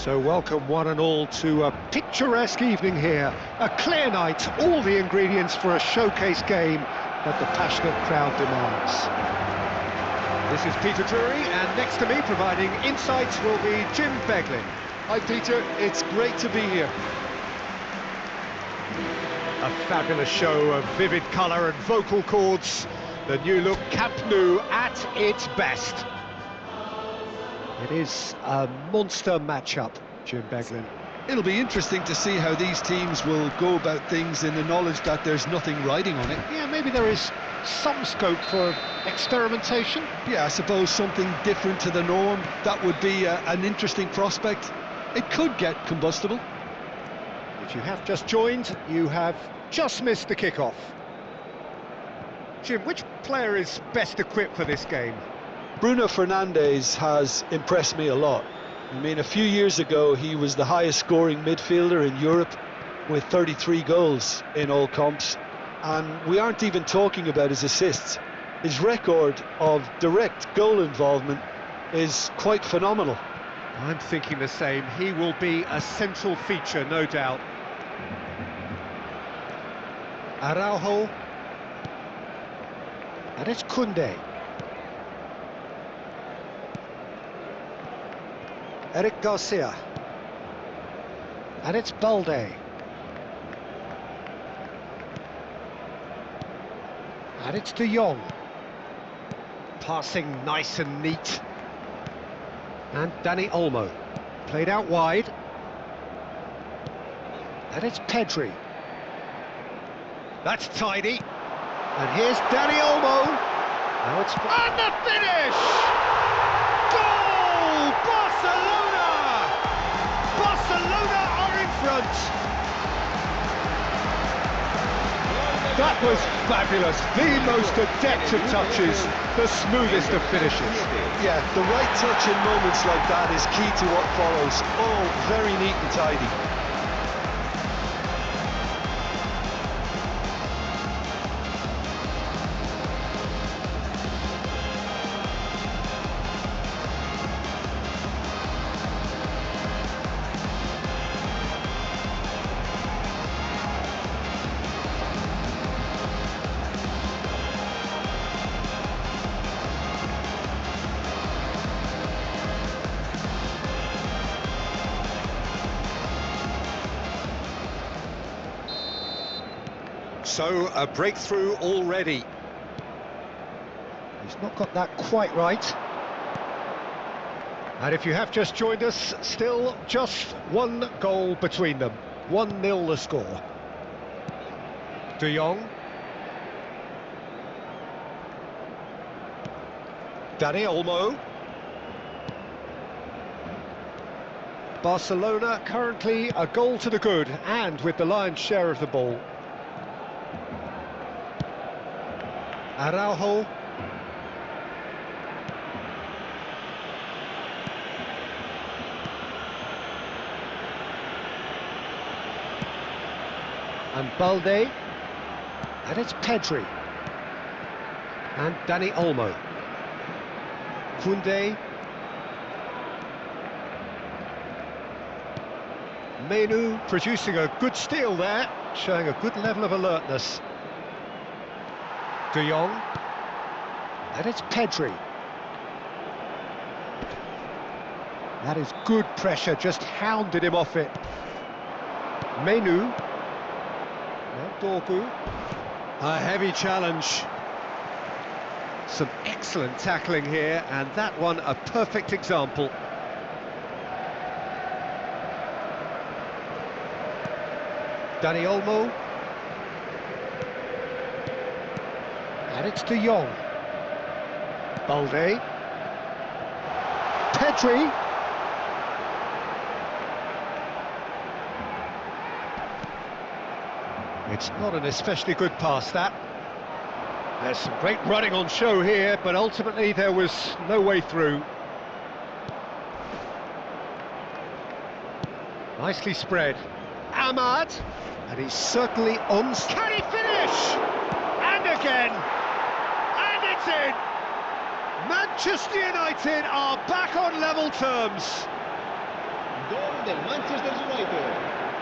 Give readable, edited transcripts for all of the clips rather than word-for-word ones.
So welcome one and all to a picturesque evening here. A clear night, all the ingredients for a showcase game that the passionate crowd demands. This is Peter Drury, and next to me providing insights will be Jim Beglin. Hi Peter, it's great to be here. A fabulous show of vivid colour and vocal cords. The new look Camp Nou at its best. It is a monster matchup, Jim Beglin. It'll be interesting to see how these teams will go about things in the knowledge that there's nothing riding on it. Yeah, maybe there is some scope for experimentation. Yeah, I suppose something different to the norm. That would be an interesting prospect. It could get combustible. If you have just joined, you have just missed the kickoff. Jim, which player is best equipped for this game? Bruno Fernandes has impressed me a lot. I mean, a few years ago he was the highest scoring midfielder in Europe with 33 goals in all comps, and we aren't even talking about his assists. His record of direct goal involvement is quite phenomenal. I'm thinking the same. He will be a central feature, no doubt. Araujo, and it's Koundé. Eric Garcia, and it's Balde, and it's De Jong, passing nice and neat, and Dani Olmo, played out wide, and it's Pedri. That's tidy, and here's Dani Olmo. Now it's and the finish! Goal! Barcelona! Barcelona are in front. That was fabulous. The most adept of touches, the smoothest of finishes. Yeah, the right touch in moments like that is key to what follows. Oh, very neat and tidy. So, a breakthrough already. He's not got that quite right. And if you have just joined us, still just one goal between them. 1-0 the score. De Jong. Dani Olmo. Barcelona currently a goal to the good, and with the lion's share of the ball. Araujo. And Balde. And it's Pedri. And Dani Olmo. Koundé. Menu producing a good steal there, showing a good level of alertness. De Jong, and it's Pedri. That is good pressure, just hounded him off it. Menu, now Dorgu, a heavy challenge. Some excellent tackling here, and that one a perfect example. Dani Olmo. And it's De Jong. Balde. Pedri. It's not an especially good pass, that. There's some great running on show here, but ultimately there was no way through. Nicely spread. Ahmad. And he's certainly on. Can he finish? And again. It's in! Manchester United are back on level terms. Goal.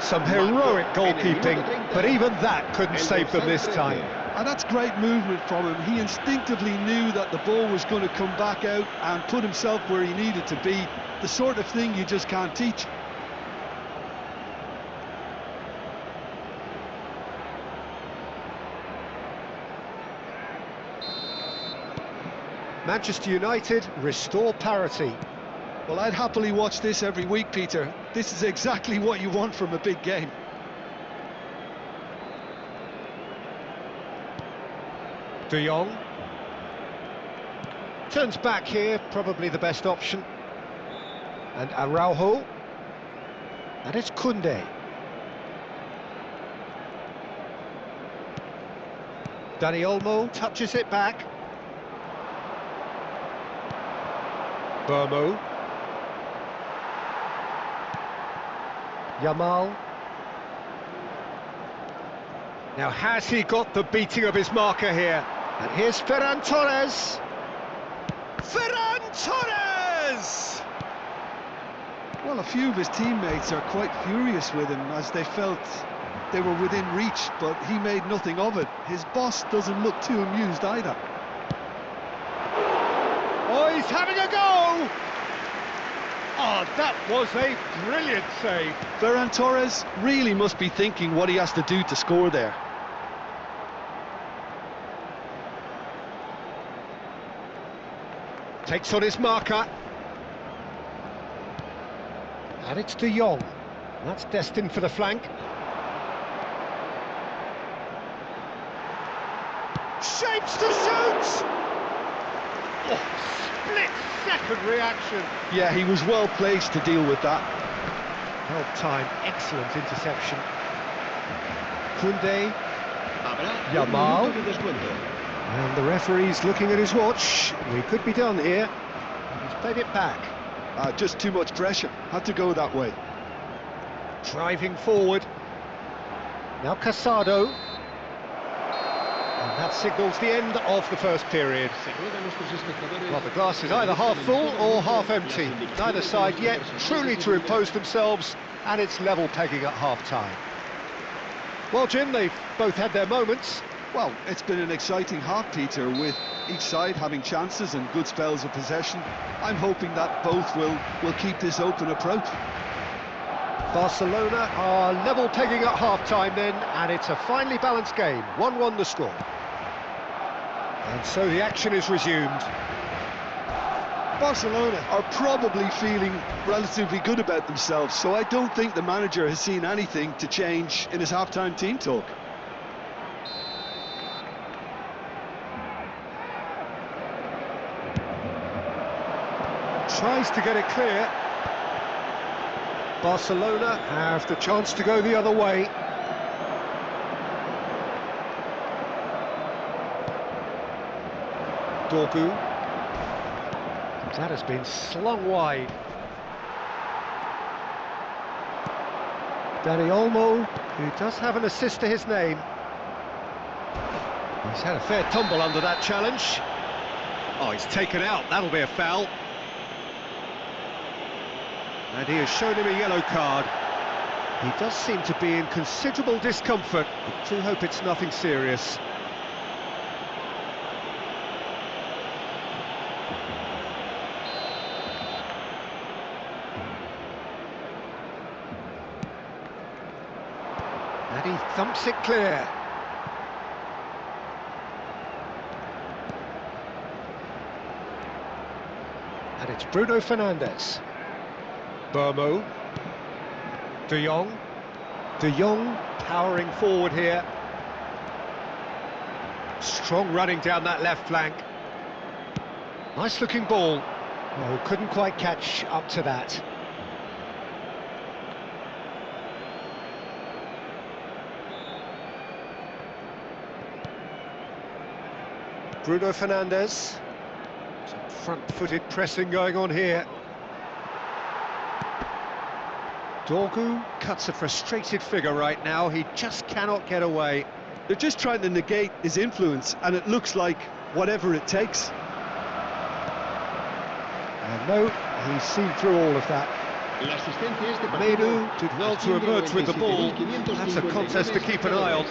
Some heroic goalkeeping, but even that couldn't save them this time. And that's great movement from him. He instinctively knew that the ball was going to come back out and put himself where he needed to be. The sort of thing you just can't teach. Manchester United restore parity. Well, I'd happily watch this every week, Peter. This is exactly what you want from a big game. De Jong. Turns back here, probably the best option. And Araujo. And it's Koundé. Dani Olmo touches it back. Burmo. Yamal. Now has he got the beating of his marker here? And here's Ferran Torres. Ferran Torres! Well, a few of his teammates are quite furious with him as they felt they were within reach, but he made nothing of it. His boss doesn't look too amused either. Oh, he's having a go! Oh, that was a brilliant save. Ferran Torres really must be thinking what he has to do to score there. Takes on his marker. And it's De Jong. That's destined for the flank. Shapes to shoot! Oh, split-second reaction. Yeah, he was well placed to deal with that. Held time, excellent interception. Koundé. Yamal. And the referee's looking at his watch. We could be done here. He's played it back. Just too much pressure. Had to go that way. Driving forward. Now Casado. And that signals the end of the first period. Well, the glass is either half full or half empty. Neither side yet truly to impose themselves, and it's level pegging at half-time. Well, Jim, they've both had their moments. Well, it's been an exciting half, Peter, with each side having chances and good spells of possession. I'm hoping that both will keep this open approach. Barcelona are level pegging at half-time then, and it's a finely balanced game. 1-1 the score. And so the action is resumed. Barcelona are probably feeling relatively good about themselves, so I don't think the manager has seen anything to change in his half-time team talk. Tries to get it clear. Barcelona have the chance to go the other way. Dorgu. That has been slung wide. Dani Olmo, who does have an assist to his name. He's had a fair tumble under that challenge. Oh, he's taken out. That'll be a foul. And he has shown him a yellow card. He does seem to be in considerable discomfort. I do hope it's nothing serious. And he thumps it clear. And it's Bruno Fernandes. Burmo. De Jong. De Jong powering forward here. Strong running down that left flank. Nice looking ball. Oh, couldn't quite catch up to that. Bruno Fernandes. Some front-footed pressing going on here. Dorgu cuts a frustrated figure right now. He just cannot get away. They're just trying to negate his influence, and it looks like whatever it takes. And no, he's seen through all of that. La asistencia este Menu partido did well to asciende a emerge with the ball. That's a contest to keep an eye on.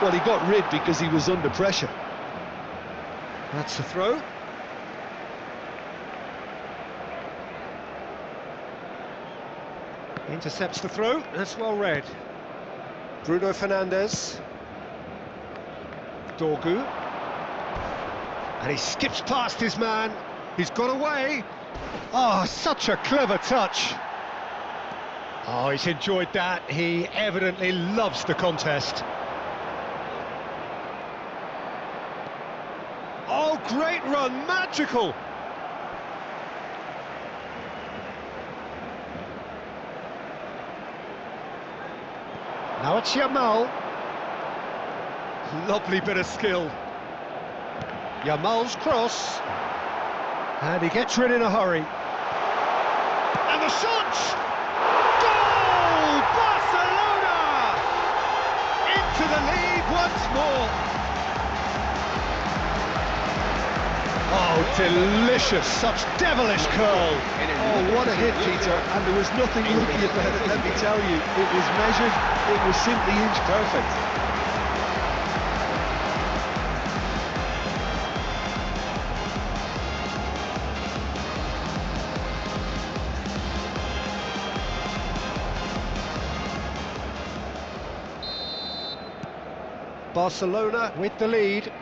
Well, he got rid because he was under pressure. That's the throw. Intercepts the throw. That's well read. Bruno Fernandes. Dorgu. And he skips past his man. He's got away. Oh, such a clever touch. Oh, he's enjoyed that. He evidently loves the contest. Oh, great run, magical. Now it's Yamal. Lovely bit of skill. Yamal's cross. And he gets rid in a hurry. And the shot! Goal! Barcelona! Into the lead once more. Oh, delicious, such devilish curl. Oh, what a hit, Peter, and there was nothing lucky about it, let me tell you. It was measured, it was simply inch perfect. Barcelona with the lead.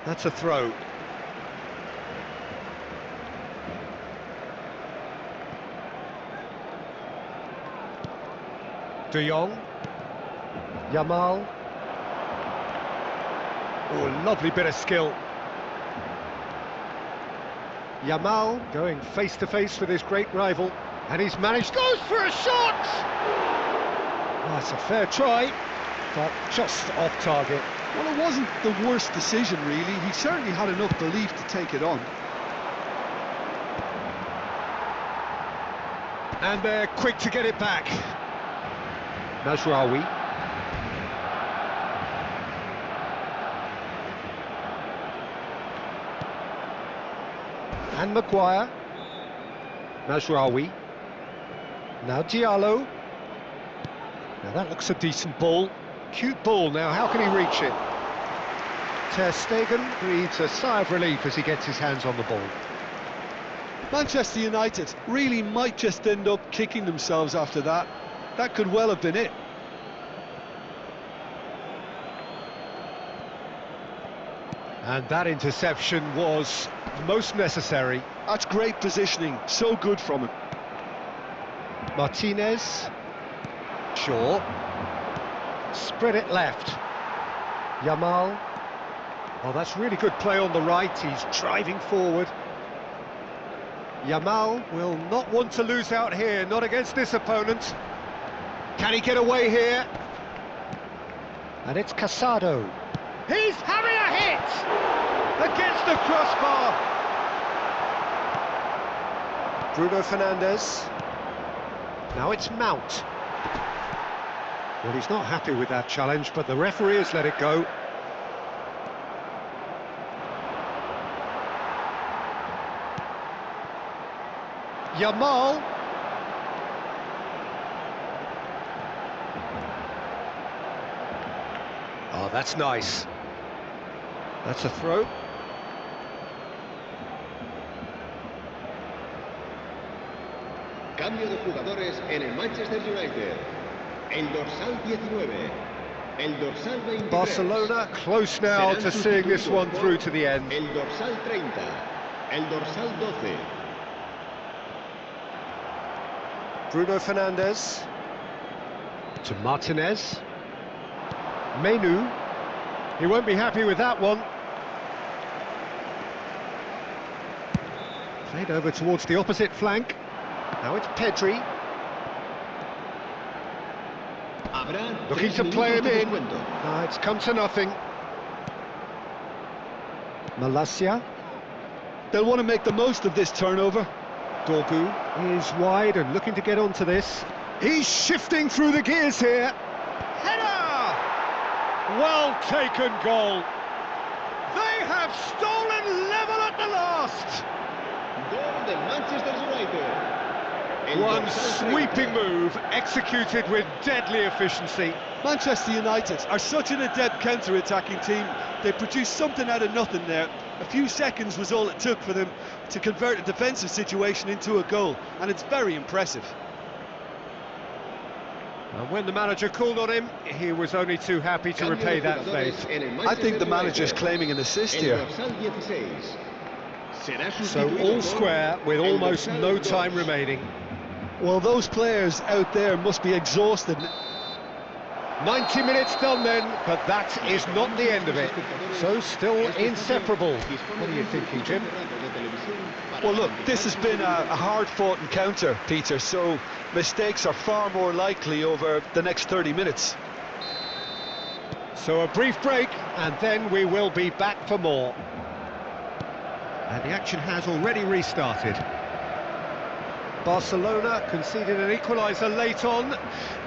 That's a throw. De Jong. Yamal. Oh, lovely bit of skill. Yamal going face to face with his great rival, and he's managed, goes for a shot! Oh, that's a fair try, but just off target. Well, it wasn't the worst decision, really. He certainly had enough belief to take it on. And they're quick to get it back. Mazraoui. And Maguire. Mazraoui. Now Diallo. Now that looks a decent ball. Cute ball now, how can he reach it? Ter Stegen breathes a sigh of relief as he gets his hands on the ball. Manchester United really might just end up kicking themselves after that. That could well have been it. And that interception was most necessary. That's great positioning, so good from him. Martinez. Shaw. Spread it left. Yamal. Oh, that's really good play on the right. He's driving forward. Yamal will not want to lose out here, not against this opponent. Can he get away here? And it's Casado. He's having a hit! Against the crossbar! Bruno Fernandes. Now it's Mount. Well, he's not happy with that challenge, but the referee has let it go. Yamal. Oh, that's nice. That's a throw. Cambio de jugadores en el Manchester United. El dorsal 19. El dorsal 23. Barcelona close now to seeing this one through to the end. El dorsal 30. El dorsal 12. Bruno Fernandes. To Martinez. Menu. He won't be happy with that one. Played over towards the opposite flank. Now it's Pedri. Looking to play him in. It's come to nothing. Malacia. They'll want to make the most of this turnover. Dorgu is wide and looking to get onto this. He's shifting through the gears here. Header! Well taken goal. They have have stolen level at the last. Gol del Manchester United. One sweeping move, executed with deadly efficiency. Manchester United are such an adept counter-attacking team. They produced something out of nothing there. A few seconds was all it took for them to convert a defensive situation into a goal, and it's very impressive. And when the manager called on him, he was only too happy to repay that faith. I think the manager's claiming an assist here. So all square with almost no time remaining. Well, those players out there must be exhausted. 90 minutes done then, but that is not the end of it. So still inseparable. What are you thinking, Jim? Well, look, this has been a hard-fought encounter, Peter, so mistakes are far more likely over the next 30 minutes. So a brief break, and then we will be back for more. And the action has already restarted. Barcelona conceded an equaliser late on.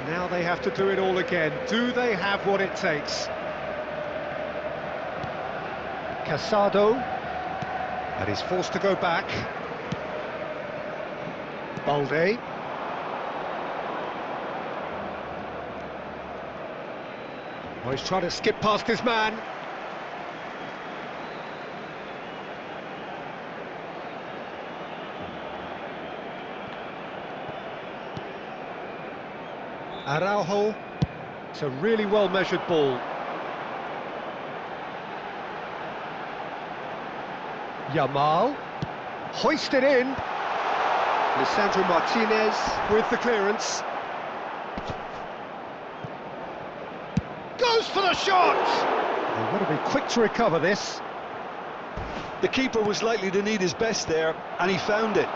Now they have to do it all again. Do they have what it takes? Casado. And he's forced to go back. Balde. Oh, he's trying to skip past his man. Araujo. It's a really well-measured ball. Yamal. Hoisted in. Lisandro Martinez with the clearance. Goes for the shot! They've got to be quick to recover this. The keeper was likely to need his best there, and he found it.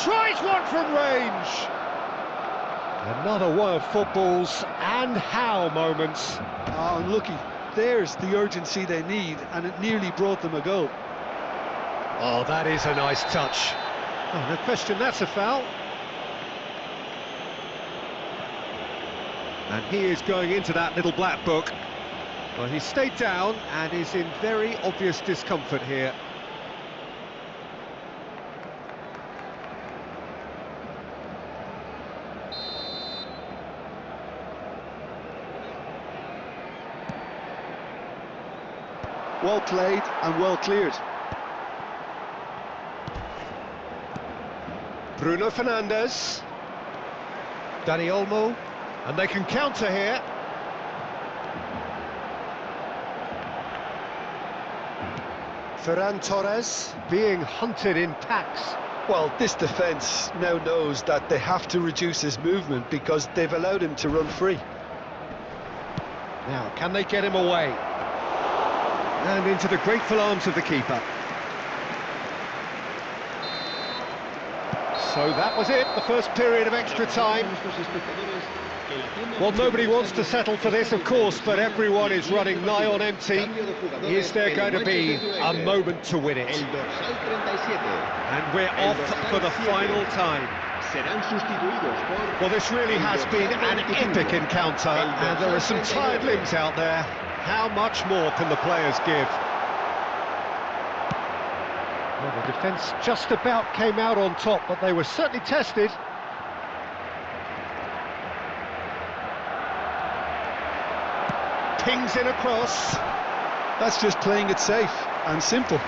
Tries one from range. Another one of football's and how moments. Oh, unlucky. There's the urgency they need, and it nearly brought them a goal. Oh, that is a nice touch. Oh, no question, that's a foul. And he is going into that little black book. Well, he stayed down and is in very obvious discomfort here. Well played and well cleared. Bruno Fernandes. Dani Olmo. And they can counter here. Ferran Torres being hunted in packs. Well, this defence now knows that they have to reduce his movement because they've allowed him to run free. Now, can they get him away? And into the grateful arms of the keeper. So that was it, the first period of extra time. Well, nobody wants to settle for this, of course, but everyone is running nigh on empty. Is there going to be a moment to win it? And we're off for the final time. Well, this really has been an epic encounter, and there are some tired limbs out there. How much more can the players give? Well, the defence just about came out on top, but they were certainly tested. Pings in across. That's just playing it safe and simple.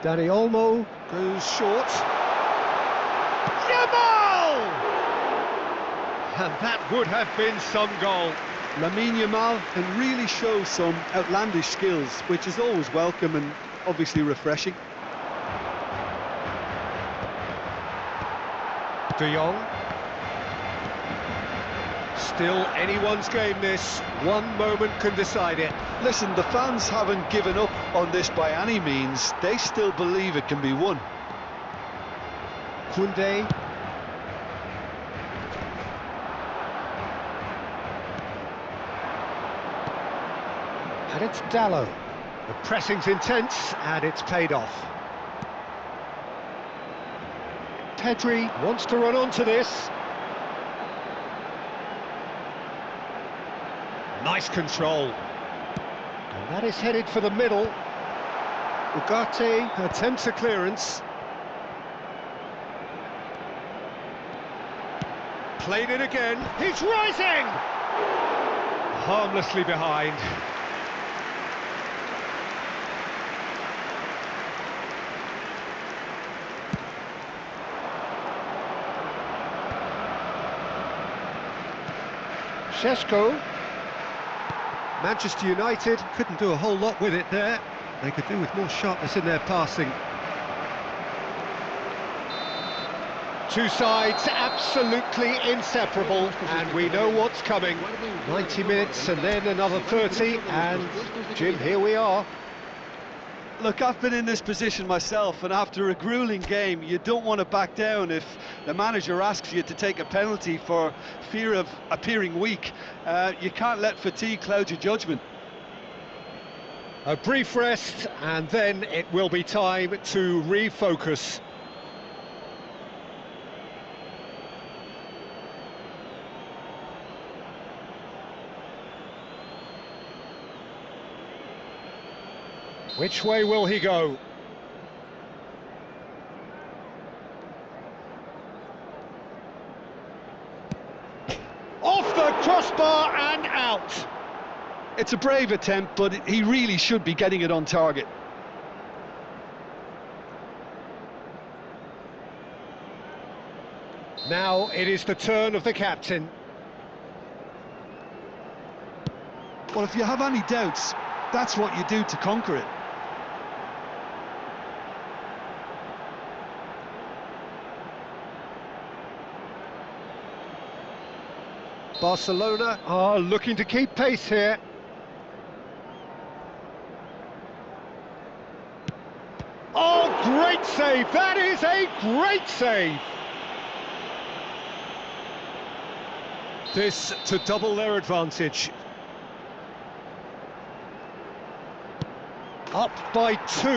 Dani Olmo goes short. Yamal! And that would have been some goal. Lamine Yamal can really show some outlandish skills, which is always welcome and obviously refreshing. De Jong. Still anyone's game this. One moment can decide it. Listen, the fans haven't given up on this by any means. They still believe it can be won. Koundé. And it's Dallo. The pressing's intense and it's paid off. Pedri wants to run onto this. Nice control. And that is headed for the middle. Ugarte attempts a clearance. Played it again. He's rising! Harmlessly behind. Šeško. Manchester United couldn't do a whole lot with it there. They could do with more sharpness in their passing. Two sides absolutely inseparable, and we know what's coming. 90 minutes and then another 30, and Jim, here we are. Look, I've been in this position myself, and after a grueling game, you don't want to back down if the manager asks you to take a penalty for fear of appearing weak. You can't let fatigue cloud your judgment. A brief rest, and then it will be time to refocus. Which way will he go? Off the crossbar and out! It's a brave attempt, but he really should be getting it on target. Now it is the turn of the captain. Well, if you have any doubts, that's what you do to conquer it. Barcelona are looking to keep pace here. Oh, great save! That is a great save! This to double their advantage. Up by 2.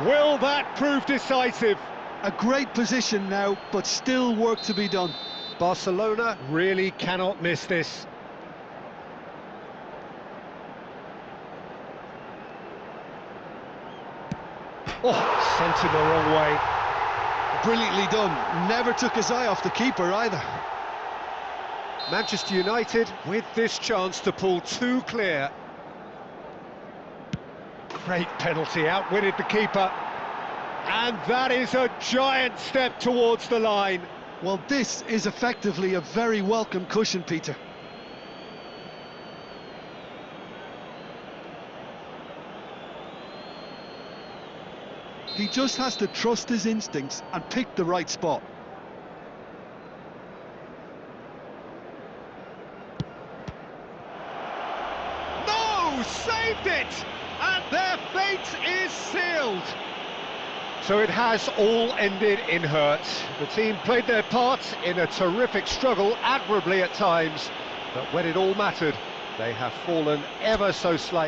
Will that prove decisive? A great position now, but still work to be done. Barcelona really cannot miss this. Oh, sent him the wrong way. Brilliantly done. Never took his eye off the keeper either. Manchester United with this chance to pull 2 clear. Great penalty, outwitted the keeper. And that is a giant step towards the line. Well, this is effectively a very welcome cushion, Peter. He just has to trust his instincts and pick the right spot. No! Saved it! And their fate is sealed! So it has all ended in hurt. The team played their part in a terrific struggle, admirably at times, but when it all mattered, they have fallen ever so slightly.